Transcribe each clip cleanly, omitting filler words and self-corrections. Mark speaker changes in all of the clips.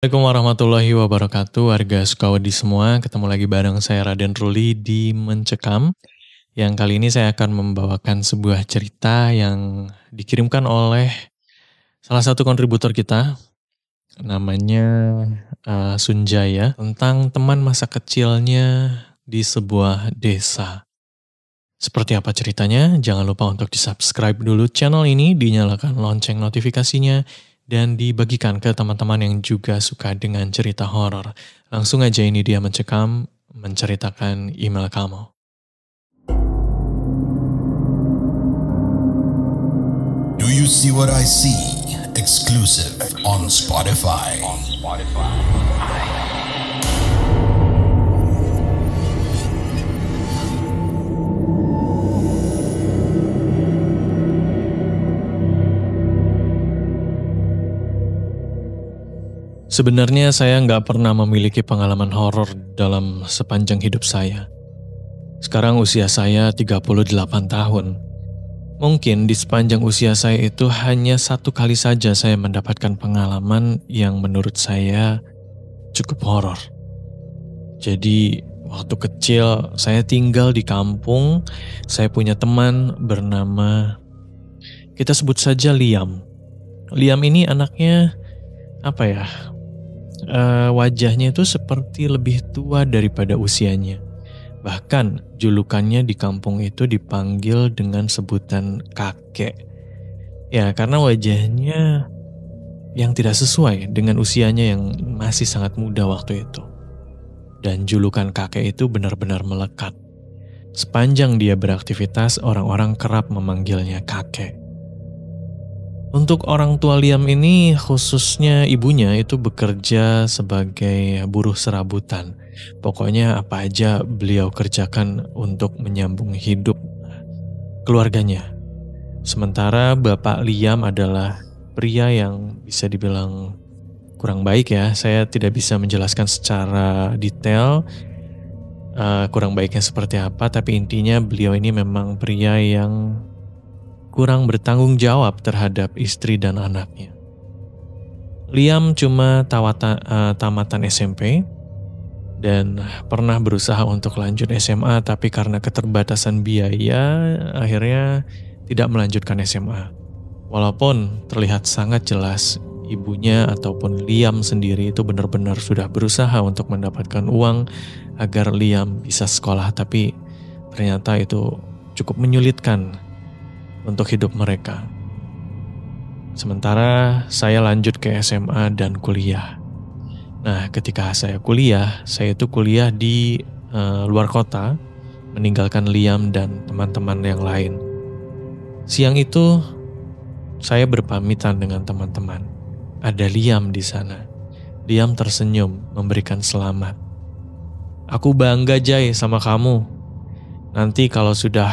Speaker 1: Assalamualaikum warahmatullahi wabarakatuh, warga Sukawati semua. Ketemu lagi bareng saya Raden Ruli di Mencekam. Yang kali ini saya akan membawakan sebuah cerita yang dikirimkan oleh salah satu kontributor kita, namanya Sunjaya, tentang teman masa kecilnya di sebuah desa. Seperti apa ceritanya? Jangan lupa untuk di-subscribe dulu channel ini, dinyalakan lonceng notifikasinya, dan dibagikan ke teman-teman yang juga suka dengan cerita horor. Langsung aja, ini dia Mencekam, menceritakan email kamu.
Speaker 2: Do you see what I see? Exclusive on Spotify.
Speaker 1: Sebenarnya saya nggak pernah memiliki pengalaman horor dalam sepanjang hidup saya. Sekarang usia saya 38 tahun. Mungkin di sepanjang usia saya itu hanya satu kali saja saya mendapatkan pengalaman yang menurut saya cukup horor. Jadi waktu kecil saya tinggal di kampung, saya punya teman bernama, kita sebut saja Liam. Liam ini anaknya wajahnya itu seperti lebih tua daripada usianya. Bahkan julukannya di kampung itu dipanggil dengan sebutan kakek. Ya, karena wajahnya yang tidak sesuai dengan usianya yang masih sangat muda waktu itu. Dan julukan kakek itu benar-benar melekat. Sepanjang dia beraktivitas, orang-orang kerap memanggilnya kakek. Untuk orang tua Liam ini, khususnya ibunya itu bekerja sebagai buruh serabutan. Pokoknya apa aja beliau kerjakan untuk menyambung hidup keluarganya. Sementara bapak Liam adalah pria yang bisa dibilang kurang baik ya. Saya tidak bisa menjelaskan secara detail kurang baiknya seperti apa, tapi intinya beliau ini memang pria yang kurang bertanggung jawab terhadap istri dan anaknya. Liam cuma tamatan SMP dan pernah berusaha untuk lanjut SMA, tapi karena keterbatasan biaya akhirnya tidak melanjutkan SMA. Walaupun terlihat sangat jelas ibunya ataupun Liam sendiri itu benar-benar sudah berusaha untuk mendapatkan uang agar Liam bisa sekolah, tapi ternyata itu cukup menyulitkan untuk hidup mereka. Sementara saya lanjut ke SMA dan kuliah. Nah, ketika saya kuliah, saya itu kuliah di luar kota, meninggalkan Liam dan teman-teman yang lain. Siang itu saya berpamitan dengan teman-teman. Ada Liam di sana. Liam tersenyum memberikan selamat. "Aku bangga, Jay, sama kamu. Nanti kalau sudah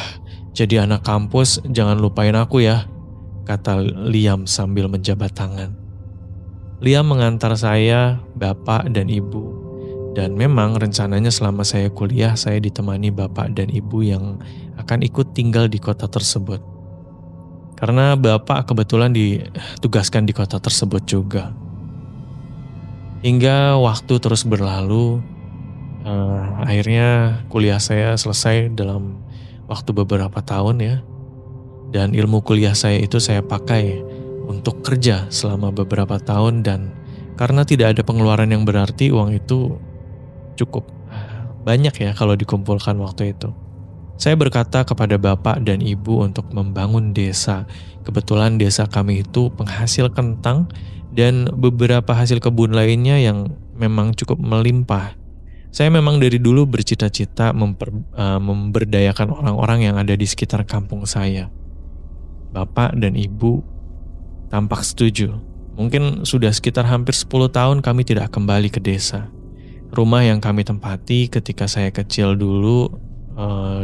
Speaker 1: jadi anak kampus, jangan lupain aku ya," kata Liam sambil menjabat tangan. Liam mengantar saya, bapak dan ibu. Dan memang rencananya selama saya kuliah, saya ditemani bapak dan ibu yang akan ikut tinggal di kota tersebut. Karena bapak kebetulan ditugaskan di kota tersebut juga. Hingga waktu terus berlalu, akhirnya kuliah saya selesai dalam waktu beberapa tahun ya. Dan ilmu kuliah saya itu saya pakai untuk kerja selama beberapa tahun, dan karena tidak ada pengeluaran yang berarti, uang itu cukup banyak ya kalau dikumpulkan waktu itu. Saya berkata kepada bapak dan ibu untuk membangun desa. Kebetulan desa kami itu penghasil kentang dan beberapa hasil kebun lainnya yang memang cukup melimpah. Saya memang dari dulu bercita-cita memberdayakan orang-orang yang ada di sekitar kampung saya. Bapak dan ibu tampak setuju. Mungkin sudah sekitar hampir 10 tahun kami tidak kembali ke desa. Rumah yang kami tempati ketika saya kecil dulu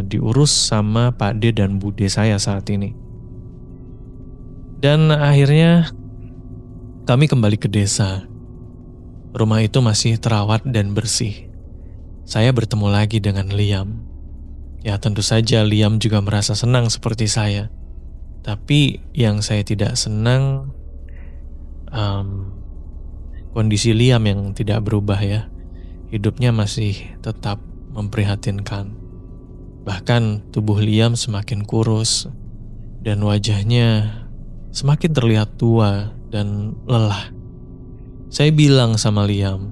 Speaker 1: diurus sama Pak D dan Bude saya saat ini. Dan akhirnya kami kembali ke desa. Rumah itu masih terawat dan bersih. Saya bertemu lagi dengan Liam. Ya, tentu saja Liam juga merasa senang seperti saya. Tapi yang saya tidak senang kondisi Liam yang tidak berubah ya. Hidupnya masih tetap memprihatinkan. Bahkan tubuh Liam semakin kurus dan wajahnya semakin terlihat tua dan lelah. Saya bilang sama Liam,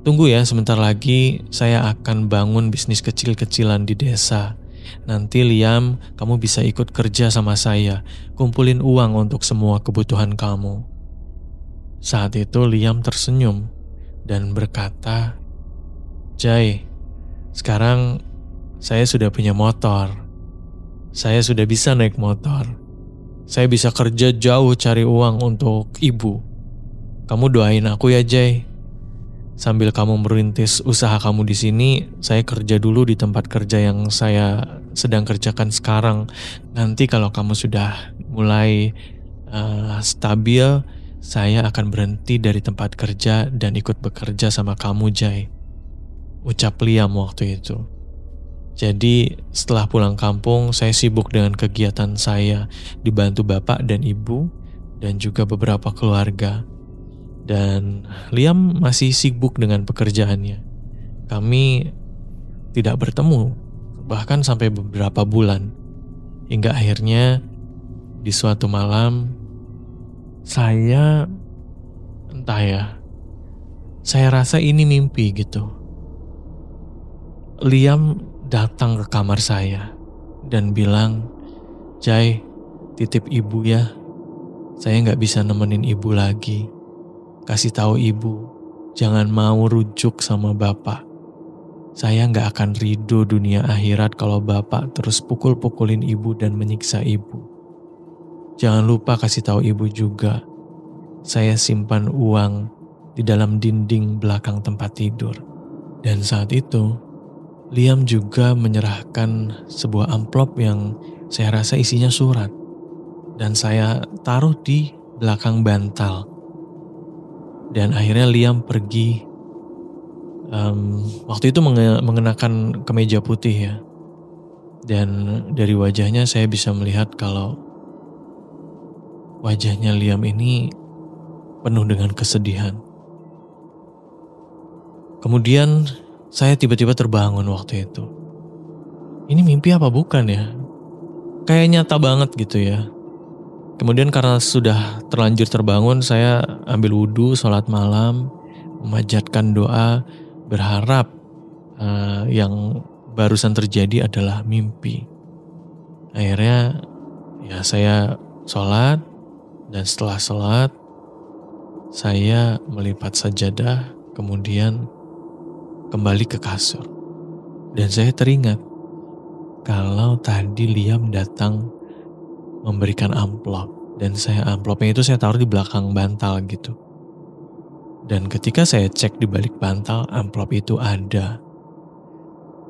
Speaker 1: "Tunggu ya, sebentar lagi saya akan bangun bisnis kecil-kecilan di desa. Nanti Liam, kamu bisa ikut kerja sama saya, kumpulin uang untuk semua kebutuhan kamu." Saat itu Liam tersenyum dan berkata, "Jai, sekarang saya sudah punya motor. Saya sudah bisa naik motor. Saya bisa kerja jauh cari uang untuk ibu. Kamu doain aku ya, Jai. Sambil kamu merintis usaha kamu di sini, saya kerja dulu di tempat kerja yang saya sedang kerjakan sekarang. Nanti kalau kamu sudah mulai stabil, saya akan berhenti dari tempat kerja dan ikut bekerja sama kamu, Jai," ucap Liam waktu itu. Jadi setelah pulang kampung, saya sibuk dengan kegiatan saya, dibantu bapak dan ibu, dan juga beberapa keluarga. Dan Liam masih sibuk dengan pekerjaannya. Kami tidak bertemu, bahkan sampai beberapa bulan. Hingga akhirnya di suatu malam, saya rasa ini mimpi gitu. Liam datang ke kamar saya dan bilang, "Jai, titip ibu ya. Saya nggak bisa nemenin ibu lagi. Kasih tahu ibu, jangan mau rujuk sama bapak. Saya nggak akan ridho dunia akhirat kalau bapak terus pukul-pukulin ibu dan menyiksa ibu. Jangan lupa kasih tahu ibu juga, saya simpan uang di dalam dinding belakang tempat tidur." Dan saat itu, Liam juga menyerahkan sebuah amplop yang saya rasa isinya surat. Dan saya taruh di belakang bantal. Dan akhirnya Liam pergi, waktu itu mengenakan kemeja putih ya. Dan dari wajahnya saya bisa melihat kalau wajahnya Liam ini penuh dengan kesedihan. Kemudian saya tiba-tiba terbangun waktu itu. Ini mimpi apa bukan ya? Kayak nyata banget gitu ya. Kemudian karena sudah terlanjur terbangun, saya ambil wudhu, sholat malam, memanjatkan doa, berharap yang barusan terjadi adalah mimpi. Akhirnya ya saya sholat, dan setelah sholat saya melipat sajadah, kemudian kembali ke kasur. Dan saya teringat kalau tadi Liam datang memberikan amplop, dan amplopnya itu saya taruh di belakang bantal gitu. Dan ketika saya cek di balik bantal, amplop itu ada.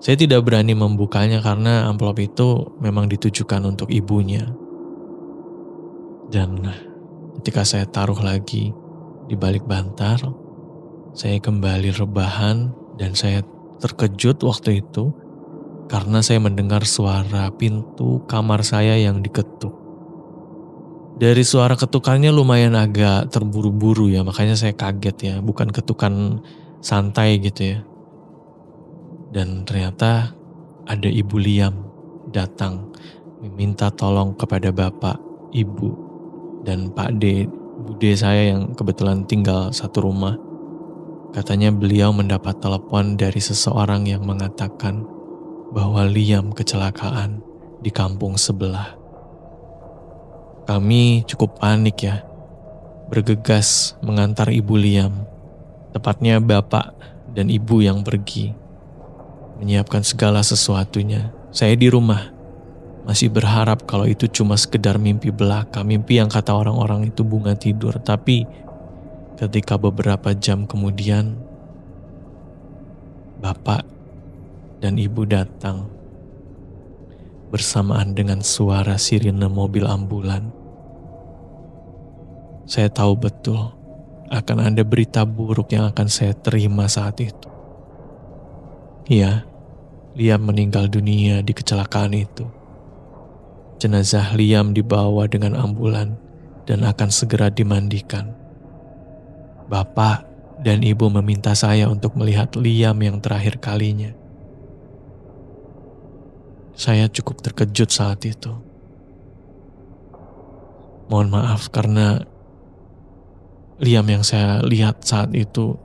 Speaker 1: Saya tidak berani membukanya karena amplop itu memang ditujukan untuk ibunya. Dan ketika saya taruh lagi di balik bantal, saya kembali rebahan dan saya terkejut waktu itu karena saya mendengar suara pintu kamar saya yang diketuk. Dari suara ketukannya lumayan agak terburu-buru ya, makanya saya kaget ya, bukan ketukan santai gitu ya. Dan ternyata ada Ibu Liam datang meminta tolong kepada bapak, ibu, dan Pak D, Bude saya yang kebetulan tinggal satu rumah. Katanya beliau mendapat telepon dari seseorang yang mengatakan bahwa Liam kecelakaan di kampung sebelah. Kami cukup panik ya, bergegas mengantar Ibu Liam, tepatnya bapak dan ibu yang pergi, menyiapkan segala sesuatunya. Saya di rumah, masih berharap kalau itu cuma sekedar mimpi belaka, mimpi yang kata orang-orang itu bunga tidur. Tapi ketika beberapa jam kemudian, bapak dan ibu datang bersamaan dengan suara sirine mobil ambulan. Saya tahu betul akan ada berita buruk yang akan saya terima saat itu. Iya, Liam meninggal dunia di kecelakaan itu. Jenazah Liam dibawa dengan ambulan dan akan segera dimandikan. Bapak dan ibu meminta saya untuk melihat Liam yang terakhir kalinya. Saya cukup terkejut saat itu. Mohon maaf karena Liam yang saya lihat saat itu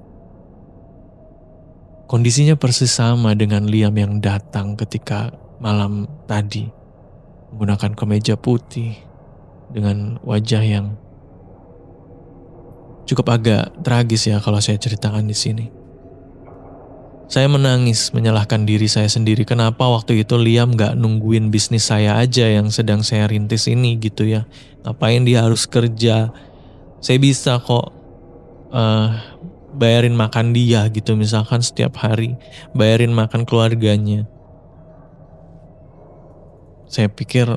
Speaker 1: kondisinya persis sama dengan Liam yang datang ketika malam tadi, menggunakan kemeja putih dengan wajah yang cukup agak tragis ya kalau saya ceritakan di sini. Saya menangis menyalahkan diri saya sendiri, kenapa waktu itu Liam gak nungguin bisnis saya aja yang sedang saya rintis ini gitu ya. Ngapain dia harus kerja? Saya bisa kok bayarin makan dia gitu misalkan setiap hari, bayarin makan keluarganya. Saya pikir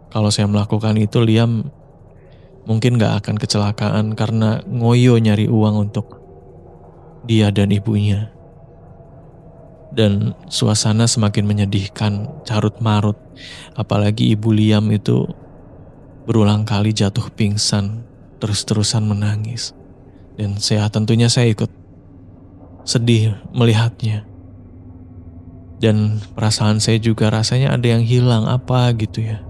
Speaker 1: kalau saya melakukan itu Liam mungkin gak akan kecelakaan karena ngoyo nyari uang untuk dia dan ibunya. Dan suasana semakin menyedihkan, carut marut. Apalagi ibu Liam itu berulang kali jatuh pingsan, terus-terusan menangis. Dan tentunya saya ikut sedih melihatnya. Dan perasaan saya juga rasanya ada yang hilang apa gitu ya.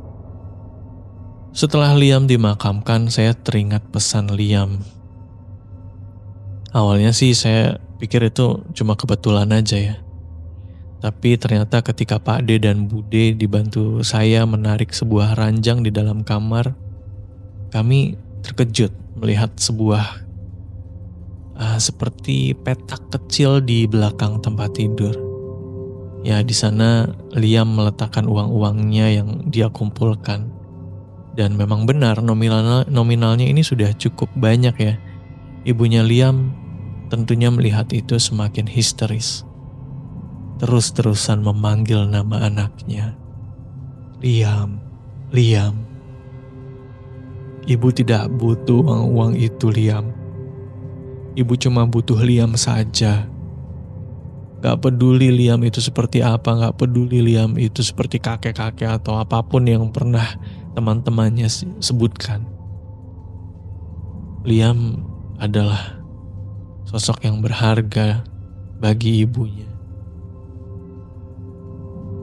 Speaker 1: Setelah Liam dimakamkan, saya teringat pesan Liam. Awalnya sih saya pikir itu cuma kebetulan aja ya. Tapi ternyata ketika Pak D dan Bude dibantu saya menarik sebuah ranjang di dalam kamar, kami terkejut melihat sebuah seperti petak kecil di belakang tempat tidur. Ya, di sana Liam meletakkan uang-uangnya yang dia kumpulkan. Dan memang benar nominalnya ini sudah cukup banyak ya. Ibunya Liam tentunya melihat itu semakin histeris. Terus-terusan memanggil nama anaknya. Liam, Liam. Ibu tidak butuh uang itu, Liam. Ibu cuma butuh Liam saja. Gak peduli Liam itu seperti apa, gak peduli Liam itu seperti kakek-kakek atau apapun yang pernah teman-temannya sebutkan. Liam adalah sosok yang berharga bagi ibunya.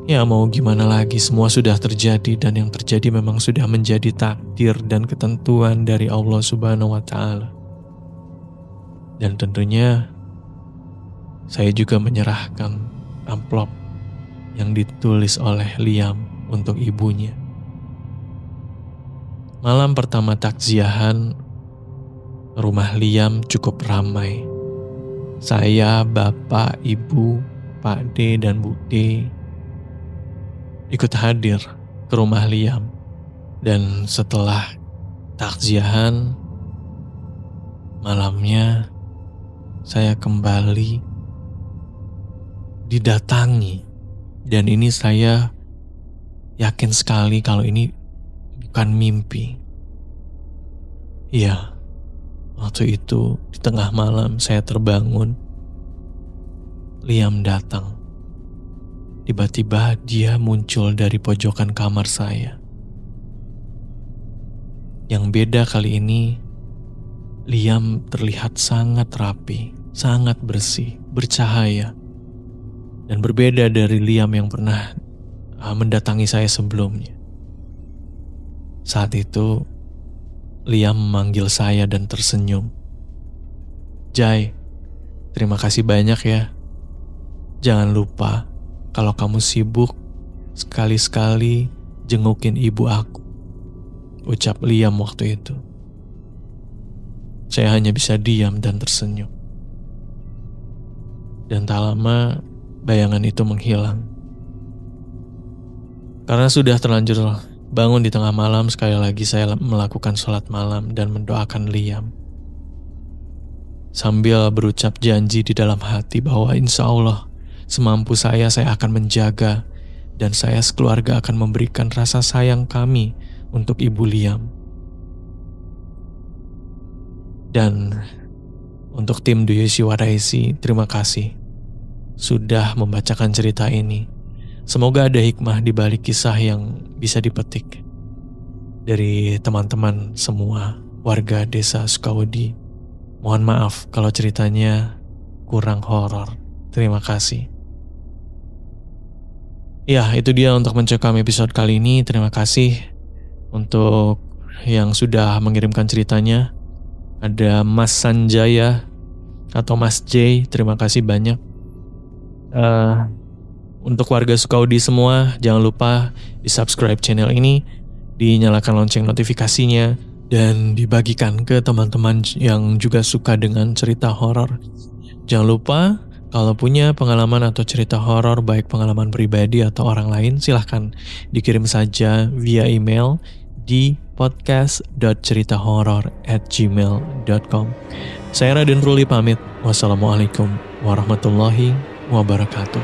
Speaker 1: Ya mau gimana lagi, semua sudah terjadi dan yang terjadi memang sudah menjadi takdir dan ketentuan dari Allah Subhanahu wa Ta'ala. Dan tentunya saya juga menyerahkan amplop yang ditulis oleh Liam untuk ibunya. Malam pertama takziahan, rumah Liam cukup ramai. Saya, Bapak, Ibu, Pak D, dan Bu D ikut hadir ke rumah Liam. Dan setelah takziahan, malamnya saya kembali didatangi. Dan ini saya yakin sekali kalau ini bukan mimpi. Iya, waktu itu di tengah malam saya terbangun. Liam datang. Tiba-tiba dia muncul dari pojokan kamar saya. Yang beda kali ini, Liam terlihat sangat rapi, sangat bersih, bercahaya. Dan berbeda dari Liam yang pernah mendatangi saya sebelumnya. Saat itu, Liam memanggil saya dan tersenyum. Jai, terima kasih banyak ya. Jangan lupa, kalau kamu sibuk, sekali-sekali jengukin ibu aku, ucap Liam waktu itu. Saya hanya bisa diam dan tersenyum. Dan tak lama, bayangan itu menghilang. Karena sudah terlanjur bangun di tengah malam, sekali lagi saya melakukan sholat malam dan mendoakan Liam. Sambil berucap janji di dalam hati bahwa insya Allah semampu saya akan menjaga dan saya sekeluarga akan memberikan rasa sayang kami untuk Ibu Liam. Dan untuk tim Do You See What I See, terima kasih sudah membacakan cerita ini. Semoga ada hikmah di balik kisah yang bisa dipetik dari teman-teman semua warga desa Sukawedi Mohon maaf kalau ceritanya kurang horor. Terima kasih. Ya, itu dia untuk mencekam episode kali ini. Terima kasih untuk yang sudah mengirimkan ceritanya. Ada Mas Sanjaya atau Mas J, terima kasih banyak. Untuk warga Sukaudi semua, jangan lupa di subscribe channel ini, dinyalakan lonceng notifikasinya, dan dibagikan ke teman-teman yang juga suka dengan cerita horor. Jangan lupa, kalau punya pengalaman atau cerita horor, baik pengalaman pribadi atau orang lain, silahkan dikirim saja via email di podcast.ceritahoror@gmail.com. Saya Raden Ruli pamit. Wassalamualaikum warahmatullahi wabarakatuh.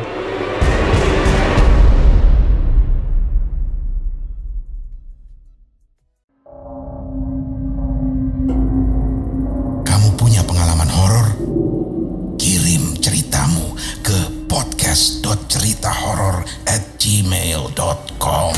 Speaker 2: Kamu punya pengalaman horor? Kirim ceritamu ke podcast.ceritahoror@gmail.com.